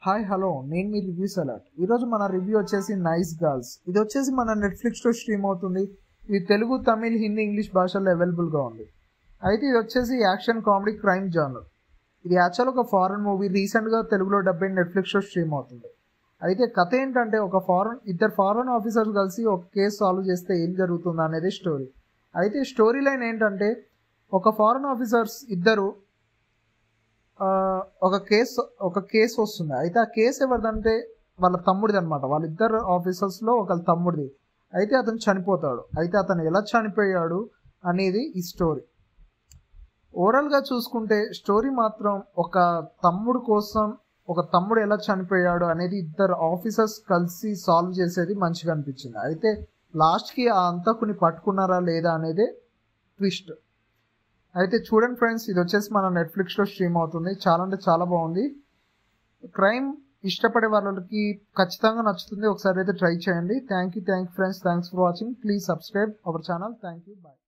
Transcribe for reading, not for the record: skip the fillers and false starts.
Hi hello నేను మీ reviews alert. ఈరోజు మన రివ్యూ వచ్చేసి నైస్ గర్ల్స్. ఇది వచ్చేసి మన నెట్ఫ్లిక్స్లో స్ట్రీమ్ అవుతుంది. ఇది తెలుగు, తమిళ్, హిందీ, ఇంగ్లీష్ భాషల్లో అవైలబుల్గా ఉంది. అయితే ఇది వచ్చేసి యాక్షన్ కామెడీ క్రైమ్ జానర్. ఇది యాక్చువల్ ఒక ఫారెన్ మూవీ, రీసెంట్గా తెలుగులో డబ్బై నెట్ఫ్లిక్స్లో స్ట్రీమ్ అవుతుంది. అయితే కథ ఏంటంటే ఇద్దరు ఫారెన్ ఆఫీసర్స్ కలిసి ఒక కేసు సాల్వ్ చేస్తే ఏం జరుగుతుంది అనేది స్టోరీ. అయితే స్టోరీ లైన్ ఏంటంటే ఒక ఫారెన్ ఆఫీసర్స్ ఇద్దరు ఒక కేసు వస్తుంది. అయితే ఆ కేసు ఎవరిదంటే వాళ్ళ తమ్ముడిది అనమాట. వాళ్ళిద్దరు ఆఫీసర్స్లో ఒకళ్ళ తమ్ముడిది. అయితే అతను చనిపోతాడు. అయితే అతను ఎలా చనిపోయాడు అనేది ఈ స్టోరీ. ఓవరాల్గా చూసుకుంటే స్టోరీ మాత్రం ఒక తమ్ముడు ఎలా చనిపోయాడు అనేది ఇద్దరు ఆఫీసర్స్ కలిసి సాల్వ్ చేసేది మంచిగా అనిపించింది. అయితే లాస్ట్కి ఆ అంతకుని పట్టుకున్నారా లేదా అనేదే ట్విస్ట్. అయితే చూడండి ఫ్రెండ్స్, ఇది వచ్చేసి మన నెట్ఫ్లిక్స్లో స్ట్రీమ్ అవుతుంది. చాలా అంటే చాలా బాగుంది. క్రైమ్ ఇష్టపడే వాళ్ళకి ఖచ్చితంగా నచ్చుతుంది. ఒకసారి అయితే ట్రై చేయండి. Thank you friends. Thanks for watching. Please subscribe our channel. Thank you. Bye.